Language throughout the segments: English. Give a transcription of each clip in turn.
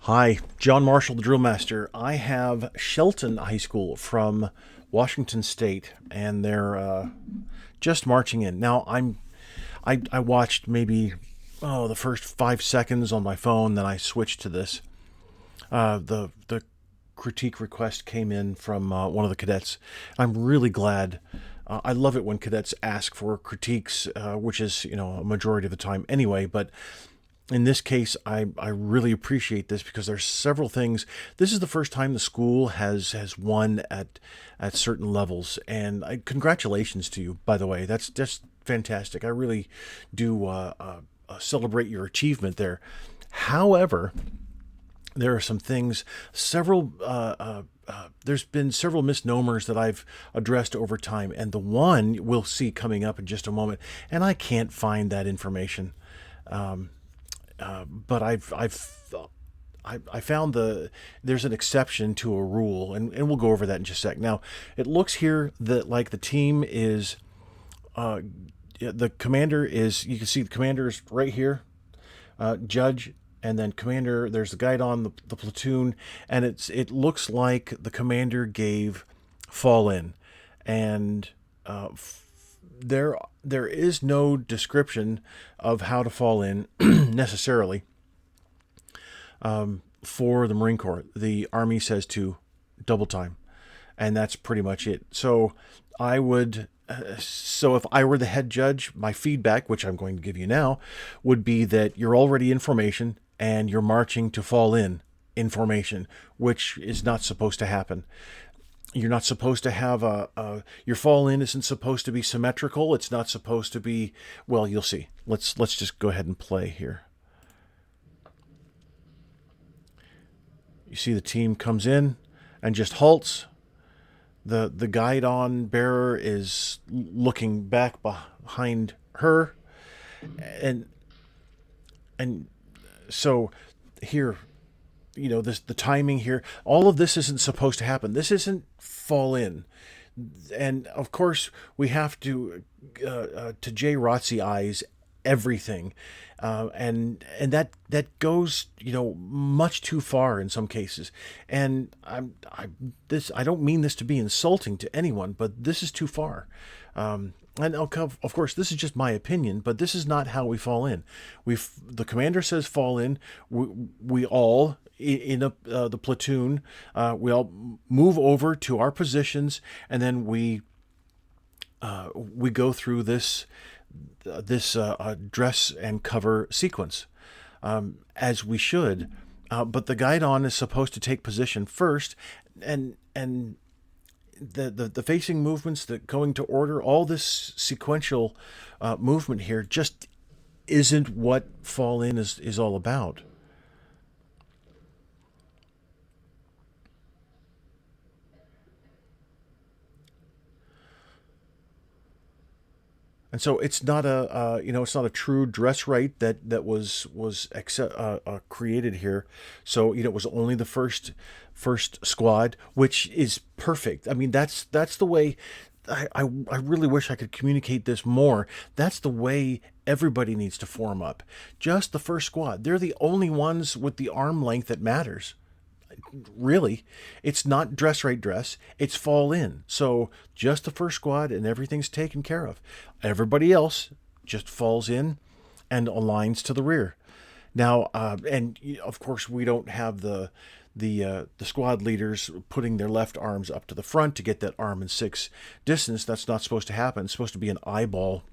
Hi, John Marshall, the DrillMaster. I have Shelton High School from Washington State, and they're just marching in. Now, I watched maybe the first 5 seconds on my phone, then I switched to this. The critique request came in from one of the cadets. I'm really glad. I love it when cadets ask for critiques, which is a majority of the time anyway, but in this case, I really appreciate this because there's several things. This is the first time the school has won at certain levels, and congratulations to you, by the way. That's just fantastic. I really do celebrate your achievement there. However, there are some things, there's been several misnomers that I've addressed over time, and the one we'll see coming up in just a moment, and I can't find that information. But I found there's an exception to a rule, and we'll go over that in just a sec. Now, it looks here that like the team is, the commander is, you can see the commander is right here, judge, and then commander, there's the guide on the platoon, and it looks like the commander gave fall in, and there is no description of how to fall in necessarily for the Marine Corps. The Army says to double time, and that's pretty much it. So I would, so if I were the head judge, my feedback, which I'm going to give you now, would be that you're already in formation and you're marching to fall in formation, which is not supposed to happen. You're not supposed to have your fall in isn't supposed to be symmetrical. It's not supposed to be, well, you'll see. Let's just go ahead and play here. You see the team comes in and just halts. The guide on bearer is looking back behind her. And so here, the timing here, all of this isn't supposed to happen. This isn't fall in. And of course we have to NJROTC eyes everything. And that goes, much too far in some cases. And I don't mean this to be insulting to anyone, but this is too far. And of course, this is just my opinion, but this is not how we fall in. The commander says fall in. We all in the platoon, we all move over to our positions, and then we go through this dress and cover sequence, as we should. But the guide on is supposed to take position first, and the facing movements, the going to order, all this sequential movement here just isn't what fall in is all about. And so it's not it's not a true dress right that was created here. So it was only the first squad, which is perfect. I mean, that's the way. I really wish I could communicate this more. That's the way everybody needs to form up. Just the first squad. They're the only ones with the arm length that matters. Really, it's not dress right dress, it's fall in. So just the first squad and everything's taken care of. Everybody else just falls in and aligns to the rear. Now, and of course we don't have the squad leaders putting their left arms up to the front to get that arm in six distance. That's not supposed to happen. It's supposed to be an eyeball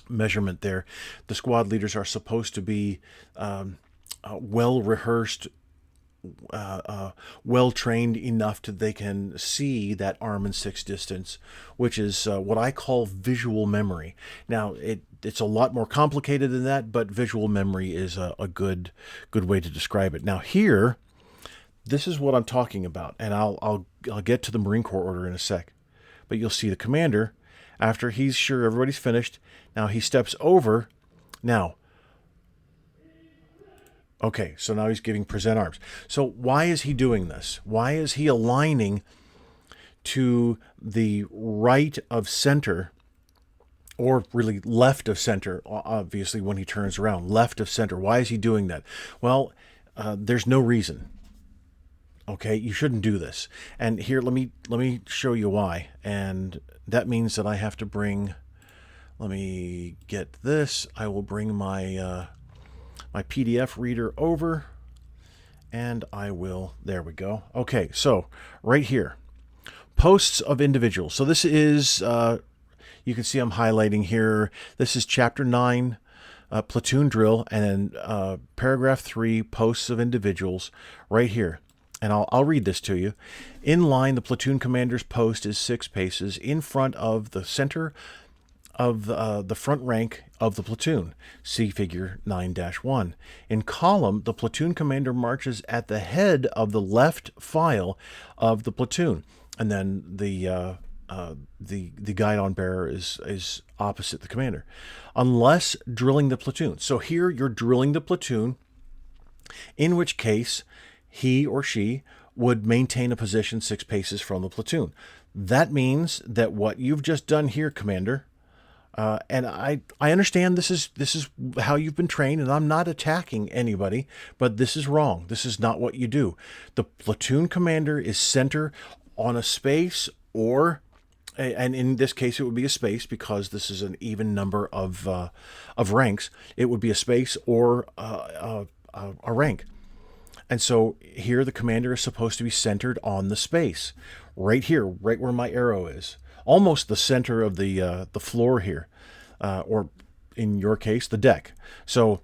measurement there. The squad leaders are supposed to be well rehearsed, well trained enough to they can see that arm in six distance, which is what I call visual memory. Now it's a lot more complicated than that, but visual memory is a good way to describe it. Now here, this is what I'm talking about, and I'll get to the Marine Corps order in a sec. But you'll see the commander, after he's sure everybody's finished, now he steps over. Now, okay, so now he's giving present arms. So why is he doing this? Why is he aligning to the right of center, or really left of center, obviously when he turns around, left of center? Why is he doing that? Well, there's no reason. Okay, you shouldn't do this. And here, let me show you why. And that means that I have to bring. Let me get this. I will bring my my PDF reader over, and I will. There we go. Okay, so right here, posts of individuals. So this is. You can see I'm highlighting here. This is Chapter 9. Platoon drill, and then paragraph 3, posts of individuals, right here. And I'll read this to you. In line, the platoon commander's post is 6 paces in front of the center of the front rank of the platoon. See figure 9-1. In column, the platoon commander marches at the head of the left file of the platoon, and then the guidon bearer is opposite the commander, unless drilling the platoon. So here you're drilling the platoon, in which case he or she would maintain a position 6 paces from the platoon. That means that what you've just done here, Commander, and I understand this is how you've been trained, and I'm not attacking anybody, but this is wrong. This is not what you do. The platoon commander is center on a space, or, and in this case it would be a space because this is an even number of ranks. It would be a space or a rank. And so here the commander is supposed to be centered on the space, right here, right where my arrow is, almost the center of the floor here, or in your case, the deck. So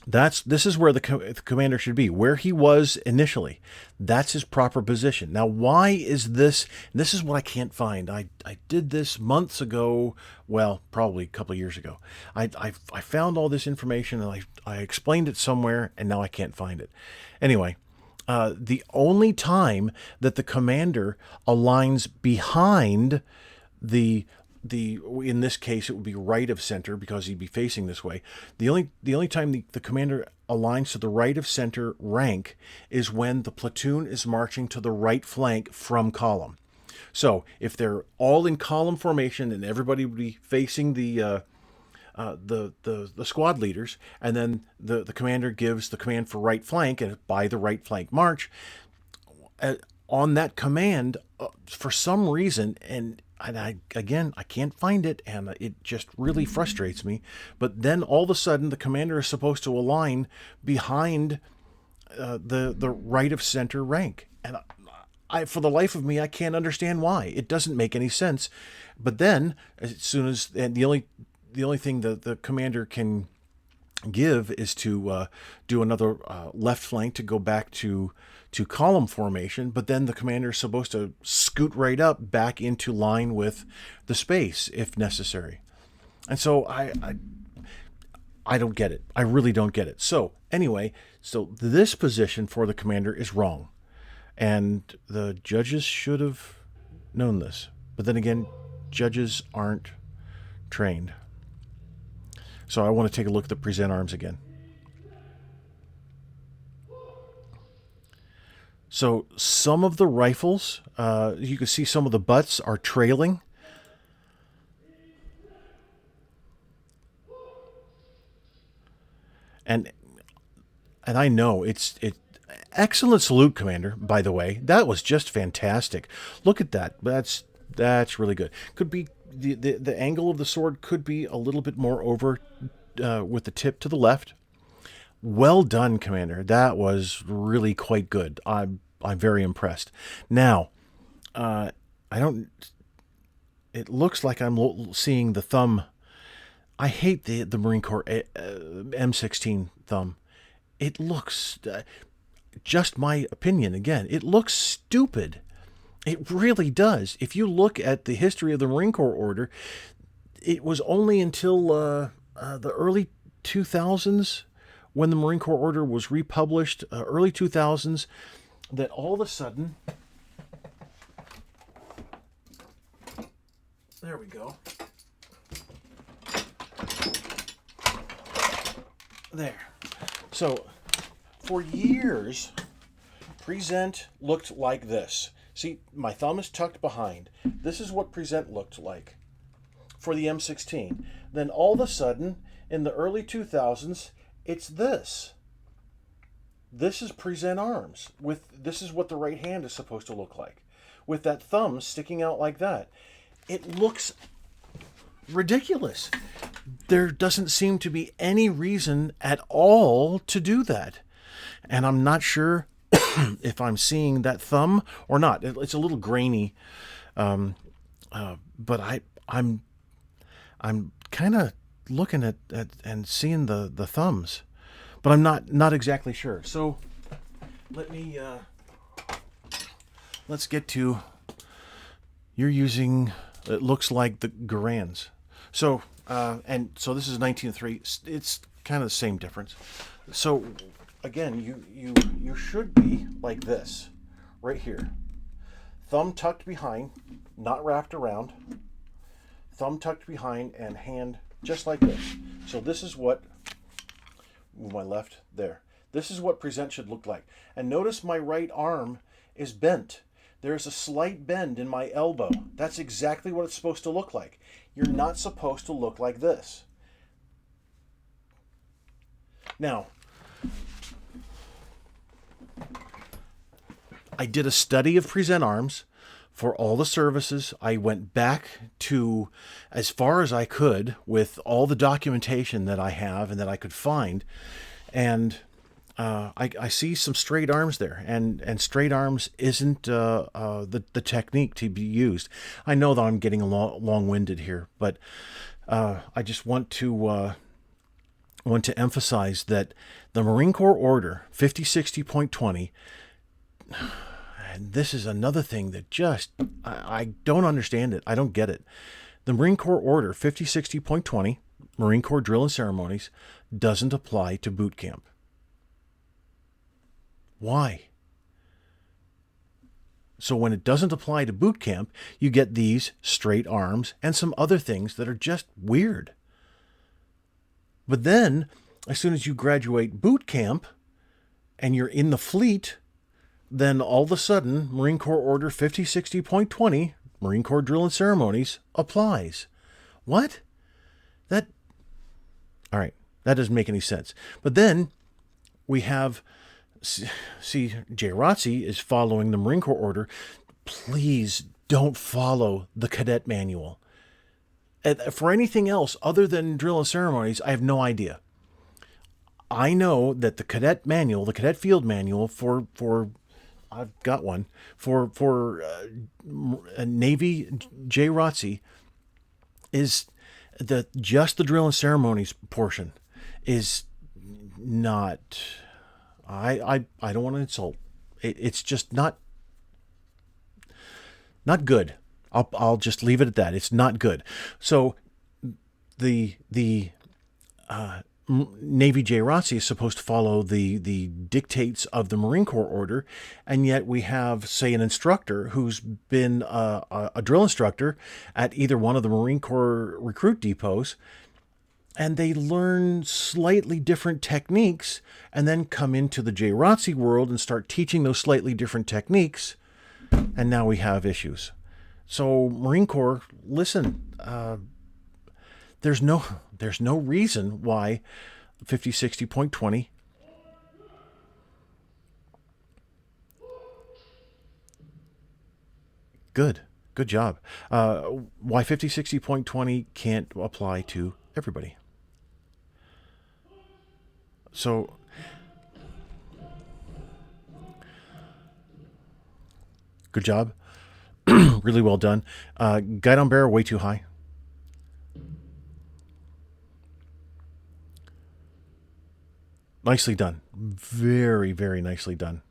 this is where the commander should be, where he was initially. That's his proper position. Now, why is this? This is what I can't find. I did this months ago. Well, probably a couple of years ago. I found all this information, and I explained it somewhere, and now I can't find it. Anyway, the only time that the commander aligns behind the in this case it would be right of center because he'd be facing this way. The only time the commander aligns to the right of center rank is when the platoon is marching to the right flank from column. So if they're all in column formation and everybody would be facing the squad leaders, and then the commander gives the command for right flank, and by the right flank march, on that command, for some reason, and I can't find it, and it just really frustrates me. But then all of a sudden, the commander is supposed to align behind the right of center rank, and I, for the life of me, I can't understand why. It doesn't make any sense. But then, as soon as, and the only thing that the commander can give is to do another left flank to go back to column formation, but then the commander is supposed to scoot right up back into line with the space if necessary. And so I don't get it. I really don't get it. So anyway, so this position for the commander is wrong, and the judges should have known this. But then again, judges aren't trained. So I want to take a look at the present arms again. So some of the rifles, you can see some of the butts are trailing. And I know it's excellent salute, Commander, by the way. That was just fantastic. Look at that. That's really good. Could be the angle of the sword could be a little bit more over with the tip to the left. Well done, Commander. That was really quite good. I'm very impressed. Now, I don't. It looks like I'm seeing the thumb. I hate the Marine Corps M16 thumb. It looks, just my opinion again, it looks stupid. It really does. If you look at the history of the Marine Corps order, it was only until the early 2000s, when the Marine Corps order was republished, early 2000s, that all of a sudden, there we go. There. So, for years, present looked like this. See, my thumb is tucked behind. This is what present looked like for the M16. Then all of a sudden, in the early 2000s, it's this. This is present arms. This is what the right hand is supposed to look like, with that thumb sticking out like that. It looks ridiculous. There doesn't seem to be any reason at all to do that. And I'm not sure if I'm seeing that thumb or not. It's a little grainy, but I'm kind of looking at and seeing the thumbs, but I'm not exactly sure. So let's get to, you're using, it looks like the Garans. So so this is 1903. It's kind of the same difference. So again, you should be like this, right here. Thumb tucked behind, not wrapped around. Thumb tucked behind and hand just like this. So this is what, move my left there. This is what present should look like. And notice my right arm is bent. There's a slight bend in my elbow. That's exactly what it's supposed to look like. You're not supposed to look like this. Now, I did a study of present arms for all the services. I went back to as far as I could with all the documentation that I have and that I could find. And I see some straight arms there, and straight arms isn't the technique to be used. I know that I'm getting long-winded here, but I just want to emphasize that the Marine Corps Order 5060.20, and this is another thing that just I don't understand it. I don't get it. The Marine Corps Order 5060.20, Marine Corps Drill and Ceremonies, doesn't apply to boot camp. Why? So when it doesn't apply to boot camp, you get these straight arms and some other things that are just weird. But then, as soon as you graduate boot camp and you're in the fleet, then all of a sudden, Marine Corps Order 5060.20, Marine Corps Drill and Ceremonies, applies. What? All right, that doesn't make any sense. But then we have, see, NJROTC is following the Marine Corps Order. Please don't follow the cadet manual. For anything else other than drill and ceremonies, I have no idea. I know that the cadet manual, the cadet field manual for I've got one for Navy NJROTC is just the drill and ceremonies portion is not. I don't want to insult. It's just not good. I'll just leave it at that. It's not good. So the Navy NJROTC is supposed to follow the dictates of the Marine Corps Order, and yet we have, say, an instructor who's been a drill instructor at either one of the Marine Corps recruit depots, and they learn slightly different techniques and then come into the NJROTC world and start teaching those slightly different techniques, and now we have issues. So Marine Corps, listen, there's no reason why 5060.20 good job. Why 5060.20 can't apply to everybody. So good job. Really well done. Guidon bearer way too high. Nicely done. Very, very nicely done.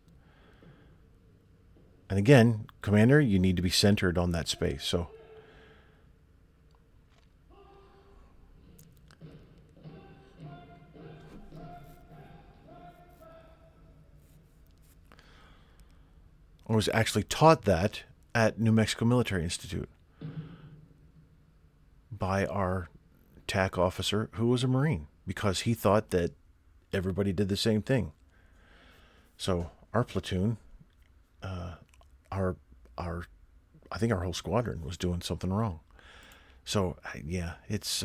And again, Commander, you need to be centered on that space. So I was actually taught that at New Mexico Military Institute by our TAC officer who was a Marine, because he thought that everybody did the same thing. So our platoon, I think our whole squadron was doing something wrong. So yeah, it's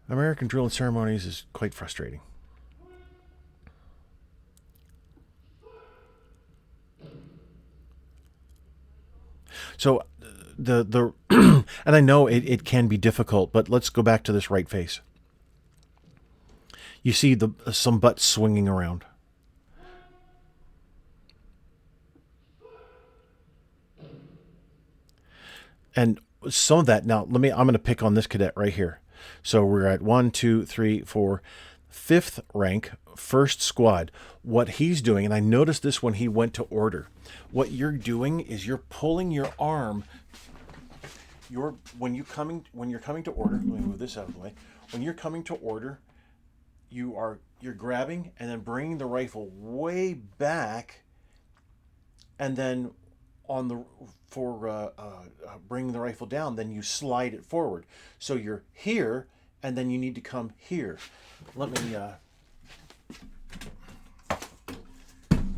American drill and ceremonies is quite frustrating. So the and I know it can be difficult, but let's go back to this right face. You see some butt swinging around. And some of that, now I'm going to pick on this cadet right here. So we're at 1, 2, 3, 4, 5th rank, 1st squad. What he's doing, and I noticed this when he went to order, what you're doing is you're pulling your arm. When you're coming to order, let me move this out of the way. When you're coming to order, you're grabbing and then bringing the rifle way back, and then bringing the rifle down, then you slide it forward. So you're here, and then you need to come here. Let me.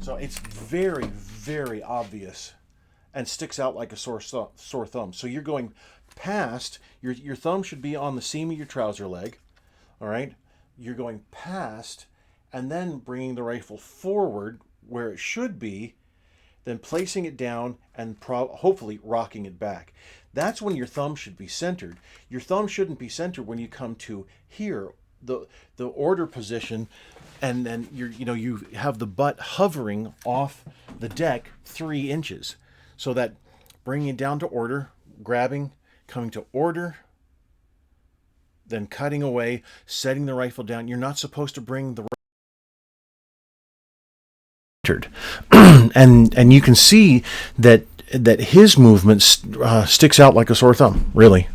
So it's very, very obvious, and sticks out like a sore thumb. So you're going past. Your thumb should be on the seam of your trouser leg. All right. You're going past, and then bringing the rifle forward where it should be, then placing it down and hopefully rocking it back. That's when your thumb should be centered. Your thumb shouldn't be centered when you come to here, the order position, and then you have the butt hovering off the deck 3 inches. So that bringing it down to order, grabbing, coming to order, then cutting away, setting the rifle down. You're not supposed to bring the and you can see that his movement sticks out like a sore thumb, really.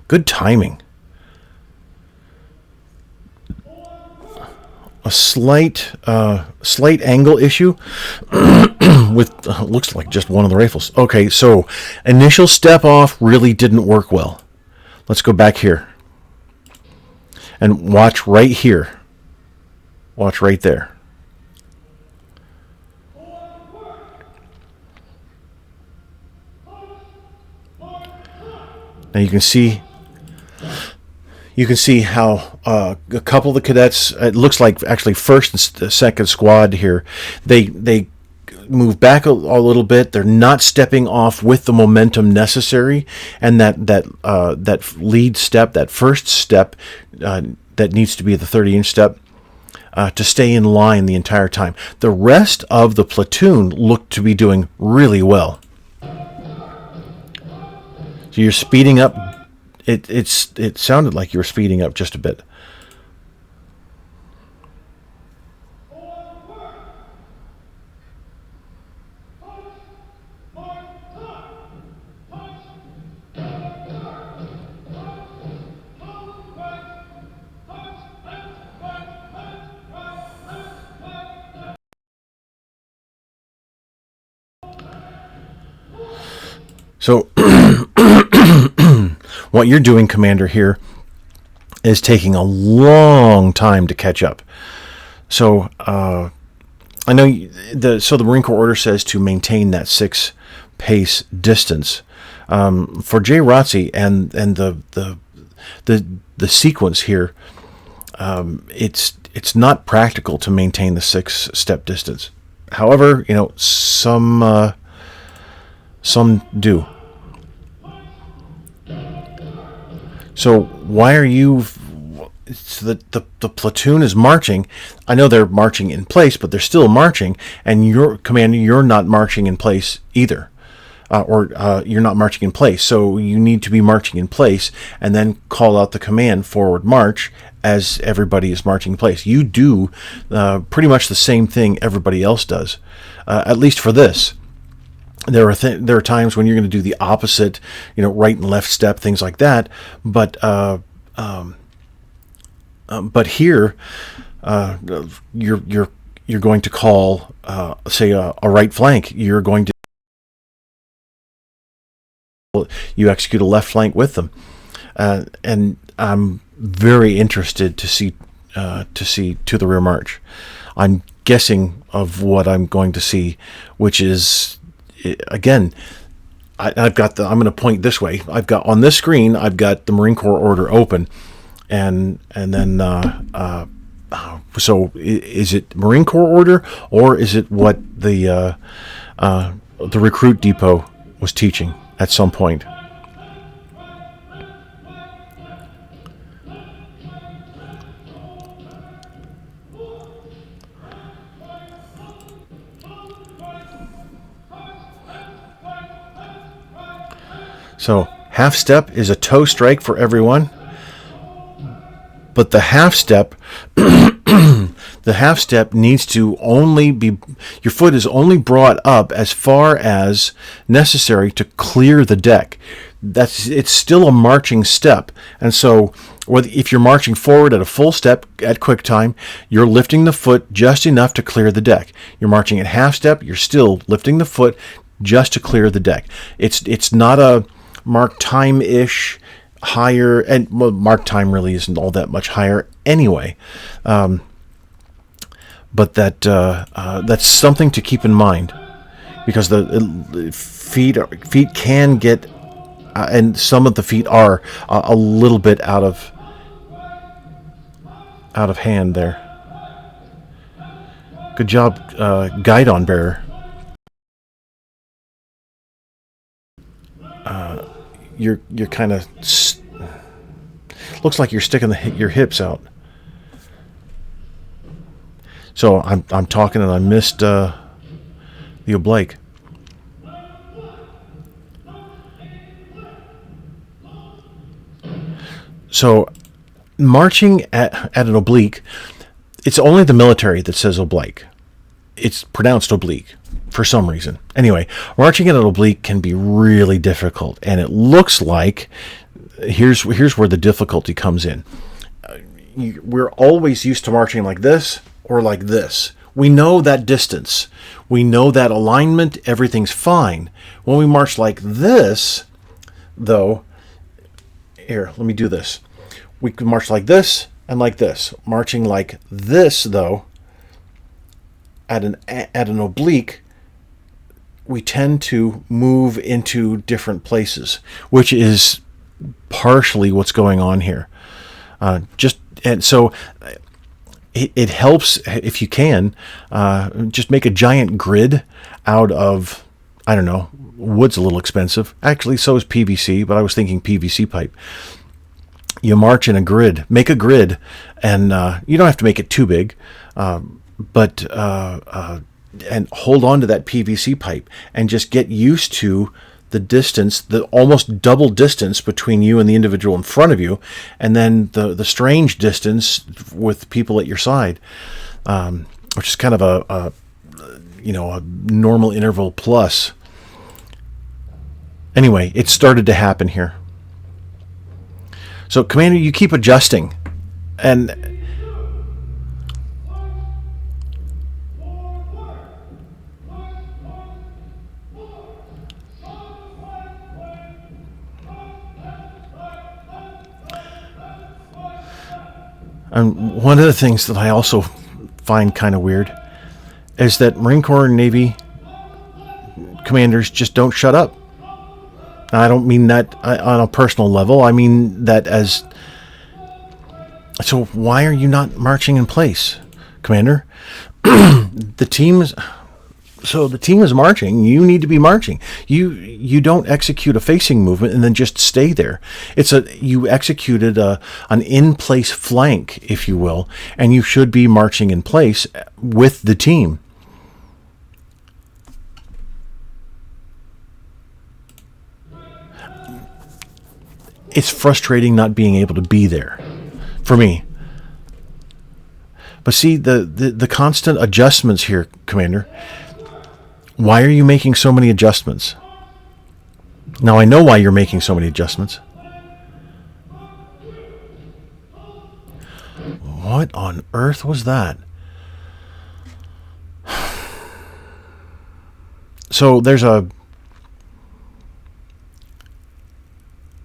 Good timing. A slight angle issue with looks like just one of the rifles. Okay, so initial step off really didn't work well. Let's go back here and watch right here. Watch right there. Now you can see how a couple of the cadets, it looks like actually 1st and 2nd squad here, they move back a little bit. They're not stepping off with the momentum necessary, and that lead step, that first step, that needs to be the 30-inch step, to stay in line the entire time. The rest of the platoon looked to be doing really well. So you're speeding up. It sounded like you were speeding up just a bit. So what you're doing, Commander, here is taking a long time to catch up. So I know the Marine Corps order says to maintain that 6 pace distance. For NJROTC and the sequence here, it's not practical to maintain the 6-step distance. However, some do. So why are you? The platoon is marching. I know they're marching in place, but they're still marching. And your commander, you're not marching in place either, or you're not marching in place. So you need to be marching in place, and then call out the command forward march as everybody is marching in place. You do pretty much the same thing everybody else does, at least for this. There are times when you're going to do the opposite, right and left step, things like that. But here, you're going to call, say, a right flank. You're going to execute a left flank with them, and I'm very interested to see to the rear march. I'm guessing of what I'm going to see, which is, again, I've got I'm going to point this way. I've got on this screen, I've got the Marine Corps order open, and then so is it Marine Corps order, or is it what the recruit depot was teaching at some point? So half step is a toe strike for everyone, but the half step, needs to only be, your foot is only brought up as far as necessary to clear the deck. It's still a marching step, and so if you're marching forward at a full step at quick time, you're lifting the foot just enough to clear the deck. You're marching at half step, you're still lifting the foot just to clear the deck. It's not a mark time-ish higher, and well, mark time really isn't all that much higher anyway. But that's something to keep in mind, because the feet can get, and some of the feet are a little bit out of hand there. Good job, guidon bearer. You're kind of looks like you're sticking your hips out. So I'm talking and I missed the oblique. So marching at an oblique, it's only the military that says oblique. It's pronounced oblique for some reason. Anyway, marching at an oblique can be really difficult, and it looks like here's where the difficulty comes in. We're always used to marching like this or like this. We know that distance. We know that alignment. Everything's fine. When we march like this, though, here, let me do this. We can march like this and like this. Marching like this, though, at an oblique, we tend to move into different places, which is partially what's going on here. And so it helps if you can just make a giant grid out of, I don't know, wood's a little expensive. Actually, so is PVC, but I was thinking PVC pipe. You march in a grid, make a grid, and you don't have to make it too big, but and hold on to that PVC pipe and just get used to the distance, the almost double distance between you and the individual in front of you, and then the strange distance with people at your side, which is kind of a normal interval plus. Anyway, it started to happen here. So, Commander, you keep adjusting, and one of the things that I also find kind of weird is that Marine Corps and Navy commanders just don't shut up. I don't mean that on a personal level. I mean that as... So why are you not marching in place, Commander? The team is marching. You need to be marching. You don't execute a facing movement and then just stay there. You executed an in-place flank, if you will, and you should be marching in place with the team. It's frustrating not being able to be there for me. But see, the constant adjustments here, Commander. Why are you making so many adjustments? Now, I know why you're making so many adjustments. What on earth was that? So there's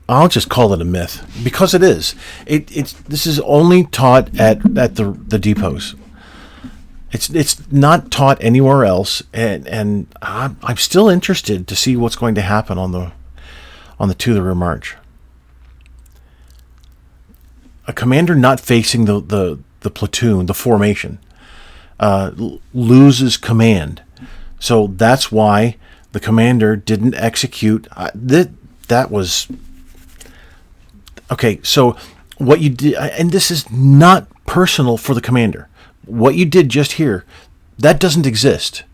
I'll just call it a myth, because it is. This is only taught at the depots. It's not taught anywhere else, and I'm still interested to see what's going to happen on the to the rear march. A commander not facing the platoon, the formation, loses command. So that's why the commander didn't execute. That was okay. So what you did, and this is not personal for the commander. What you did just here, that doesn't exist.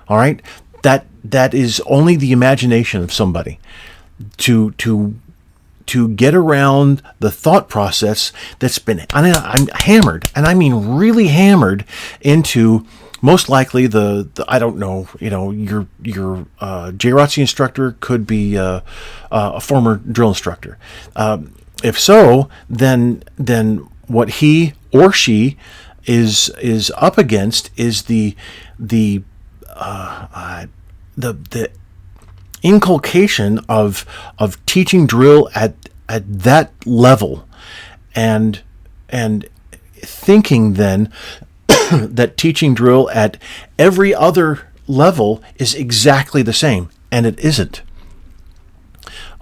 All right, that is only the imagination of somebody to get around the thought process that's been I'm hammered, and I mean really hammered into. Most likely, the I don't know, your NJROTC instructor could be a former drill instructor. If so, then what he or she is up against is the inculcation of teaching drill at that level, and thinking then that teaching drill at every other level is exactly the same, and it isn't.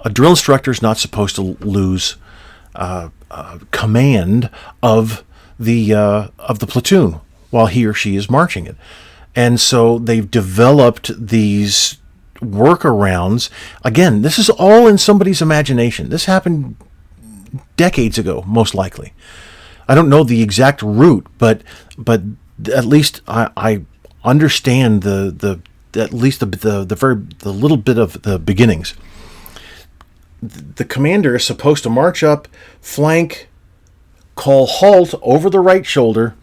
A drill instructor is not supposed to lose command of the platoon while he or she is marching it, and so they've developed these workarounds. Again, this is all in somebody's imagination. This happened decades ago, most likely. I don't know the exact route, but at least I understand the little bit of the beginnings. The commander is supposed to march up, flank, call halt over the right shoulder,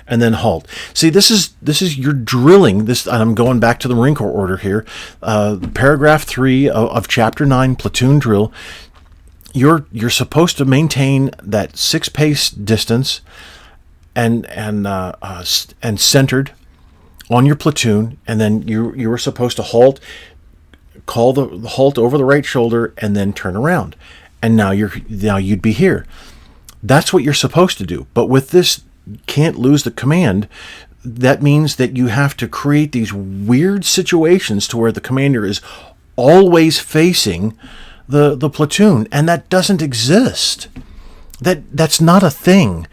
and then halt. See, this is your drilling. This, and I'm going back to the Marine Corps order here. Paragraph 3 of Chapter 9, Platoon Drill. You're supposed to maintain that 6-pace distance and centered on your platoon, and then you were supposed to halt, call the halt over the right shoulder, and then turn around. And now you'd be here. That's what you're supposed to do. But with this, can't lose the command. That means that you have to create these weird situations to where the commander is always facing the platoon, and that doesn't exist. That's not a thing.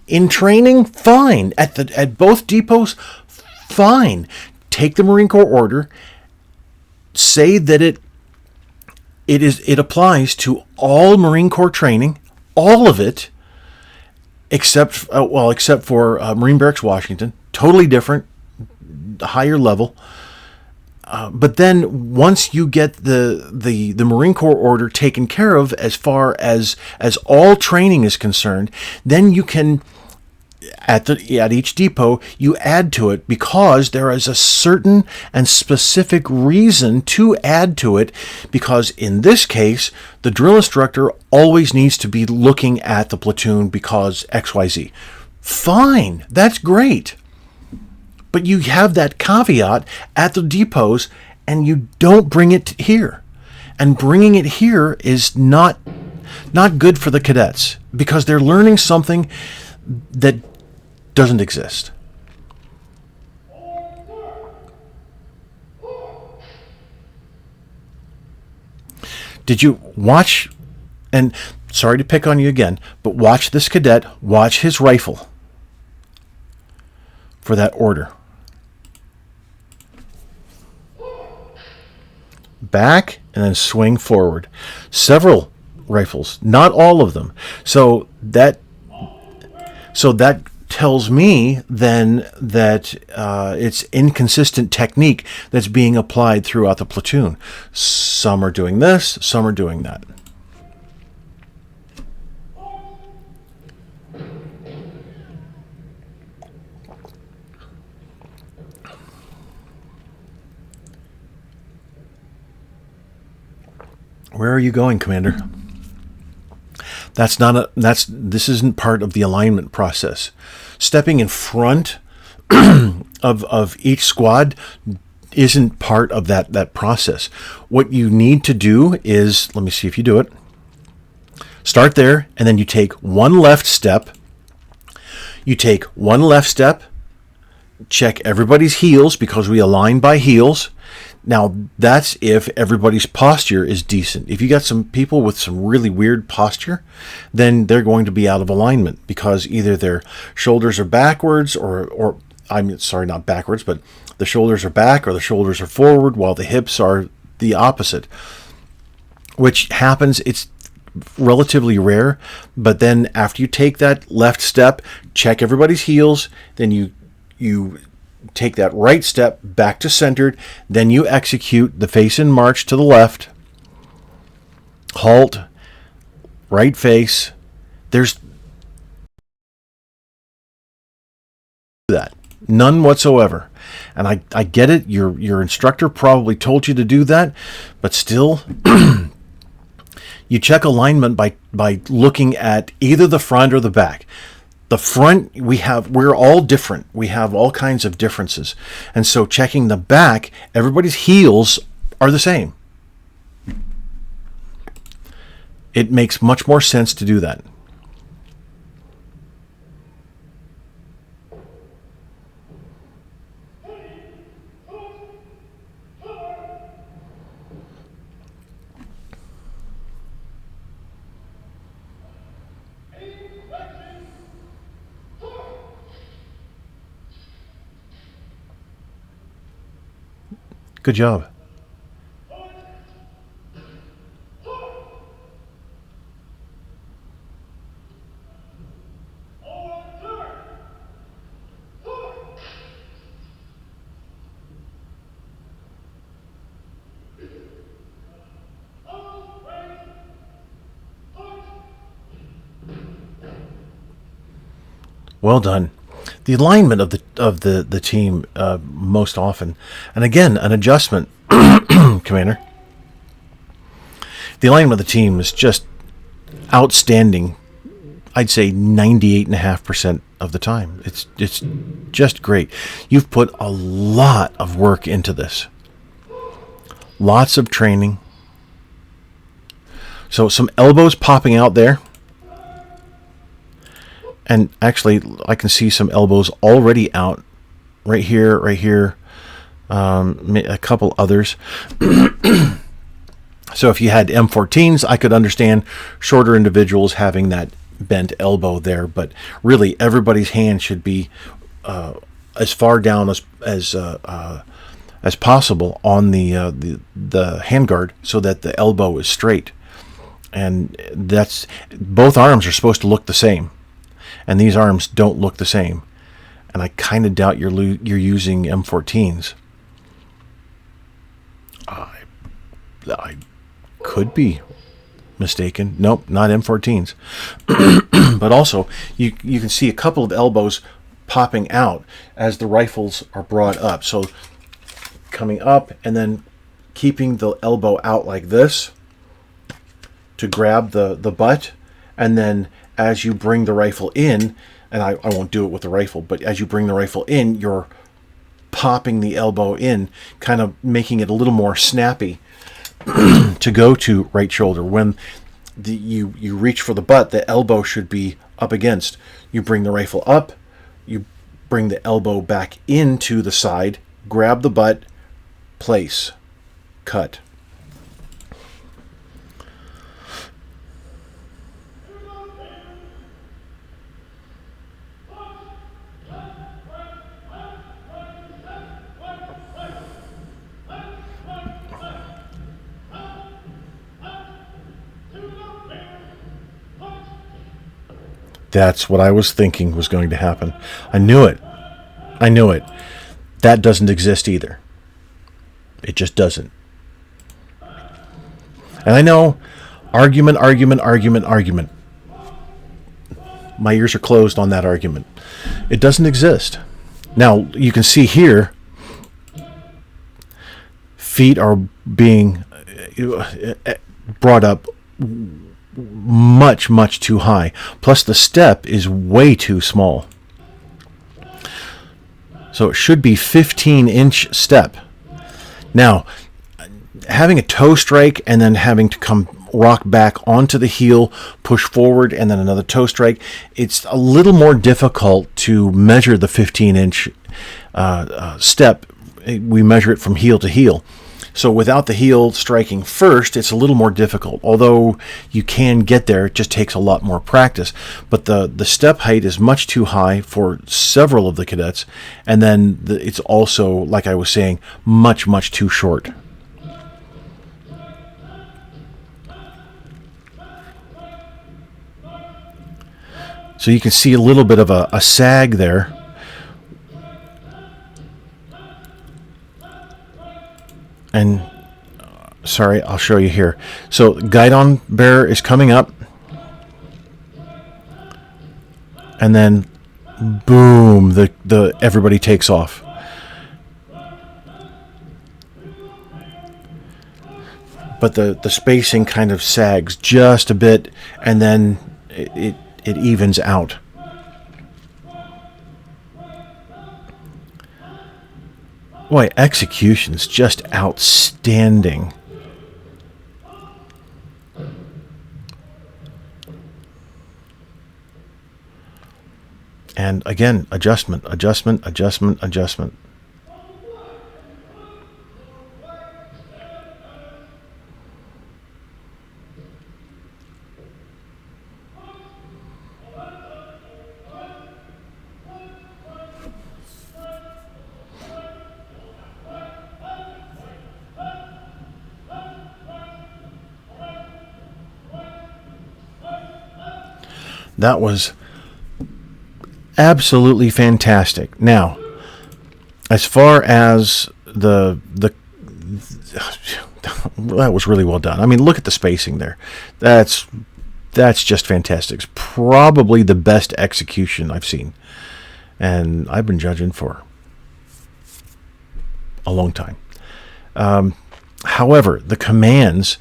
In training, fine. At both depots, fine. Take the Marine Corps order, say that it applies to all Marine Corps training, all of it, except for Marine Barracks Washington, totally different, higher level. But then once you get the Marine Corps order taken care of as far as all training is concerned, then you can at each depot you add to it, because there is a certain and specific reason to add to it, because in this case the drill instructor always needs to be looking at the platoon because XYZ. Fine, that's great. But you have that caveat at the depots, and you don't bring it here. And bringing it here is not good for the cadets, because they're learning something that doesn't exist. Did you watch, and sorry to pick on you again, but watch this cadet, watch his rifle for that order. Back and then swing forward. Several rifles, not all of them. So that tells me then that it's inconsistent technique that's being applied throughout the platoon. Some are doing this, some are doing that. Where are you going, Commander? This isn't part of the alignment process. Stepping in front of each squad isn't part of that process. What you need to do is, let me see if you do it. Start there, and then you take one left step. You take one left step, check everybody's heels because we align by heels. Now, that's if everybody's posture is decent. If you got some people with some really weird posture, then they're going to be out of alignment because either their shoulders are backwards or I'm sorry, not backwards, but the shoulders are back or the shoulders are forward while the hips are the opposite, which happens. It's relatively rare, but then after you take that left step, check everybody's heels, then you take that right step back to centered, then you execute the face in march to the left, halt, right face. There's that. None whatsoever. And I get it, your instructor probably told you to do that, but still, you check alignment by looking at either the front or the back. The front, we're all different. We have all kinds of differences. And so checking the back, everybody's heels are the same. It makes much more sense to do that. Good job. Well done. The alignment of the team most often, and again, an adjustment, Commander. The alignment of the team is just outstanding. I'd say 98.5% of the time. It's just great. You've put a lot of work into this. Lots of training. So some elbows popping out there. And actually, I can see some elbows already out right here, a couple others. So if you had M14s, I could understand shorter individuals having that bent elbow there. But really, everybody's hand should be as far down as possible on the handguard so that the elbow is straight. And that's both arms are supposed to look the same. And these arms don't look the same. And I kind of doubt you're using M14s. I could be mistaken. Nope, not M14s. But also, you can see a couple of elbows popping out as the rifles are brought up. So coming up and then keeping the elbow out like this to grab the butt, and then as you bring the rifle in, and I won't do it with the rifle, but as you bring the rifle in, you're popping the elbow in, kind of making it a little more snappy to go to right shoulder. When you reach for the butt, the elbow should be up against. You bring the rifle up, you bring the elbow back into the side, grab the butt, place, cut. That's what I was thinking was going to happen. I knew it. That doesn't exist either. It just doesn't. And I know, argument. My ears are closed on that argument. It doesn't exist. Now, you can see here, feet are being brought up much too high. Plus the step is way too small. So it should be 15-inch step. Now, having a toe strike and then having to come rock back onto the heel, push forward, and then another toe strike, it's a little more difficult to measure the 15-inch step, we measure it from heel to heel. So without the heel striking first, it's a little more difficult. Although you can get there, it just takes a lot more practice. But the step height is much too high for several of the cadets. And then it's also, like I was saying, much, much too short. So you can see a little bit of a sag there. And sorry, I'll show you here. So guidon bearer is coming up. And then boom, the everybody takes off. But the spacing kind of sags just a bit, and then it evens out. Boy, execution's just outstanding. And again, adjustment, adjustment, adjustment, adjustment. That was absolutely fantastic. Now, as far as that was really well done. I mean, look at the spacing there. That's just fantastic. It's probably the best execution I've seen, and I've been judging for a long time. However, the commands.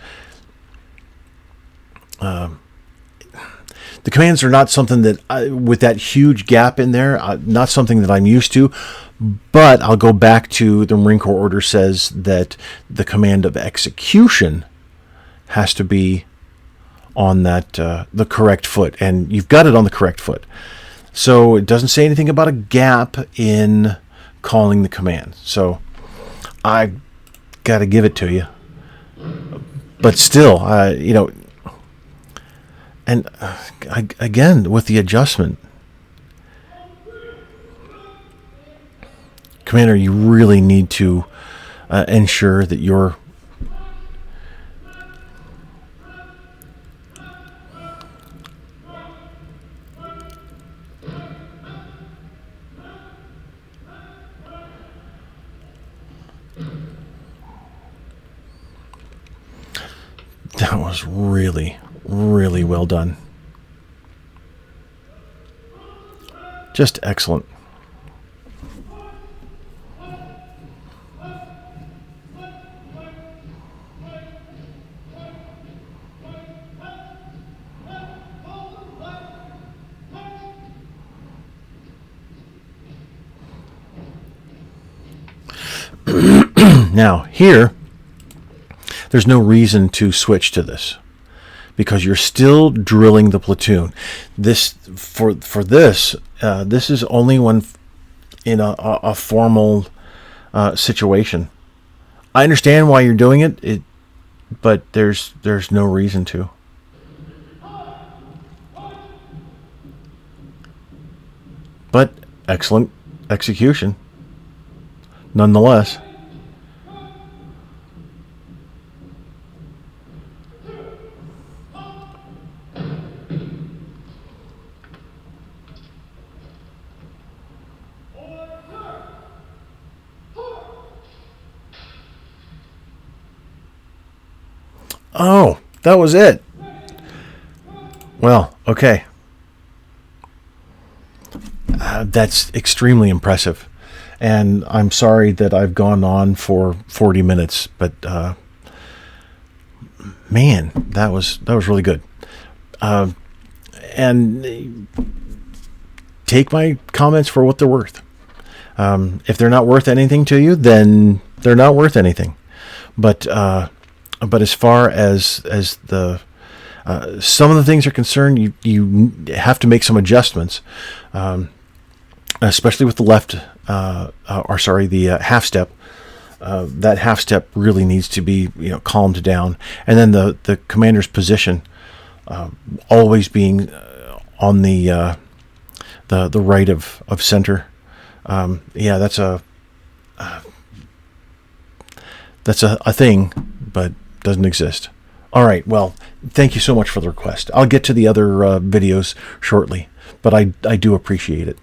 The commands are not something that, with that huge gap in there, not something that I'm used to. But I'll go back to the Marine Corps order says that the command of execution has to be on that the correct foot, and you've got it on the correct foot. So it doesn't say anything about a gap in calling the command. So I got to give it to you. But still, and again, with the adjustment, Commander, you really need to ensure that you're that was really well done. Just excellent. Now, here, there's no reason to switch to this, because you're still drilling the platoon. This this is only when in a formal situation. I understand why you're doing it, but there's no reason to. But excellent execution, nonetheless. Oh, that was it. Well, okay. That's extremely impressive. And I'm sorry that I've gone on for 40 minutes, but man, that was really good. And take my comments for what they're worth. If they're not worth anything to you, then they're not worth anything. But as far as the some of the things are concerned, you have to make some adjustments, especially with the left or sorry, the half step. That half step really needs to be, calmed down, and then the commander's position, always being on the right of center. Yeah, that's a thing, but doesn't exist. All right, well, thank you so much for the request. I'll get to the other videos shortly, but I do appreciate it.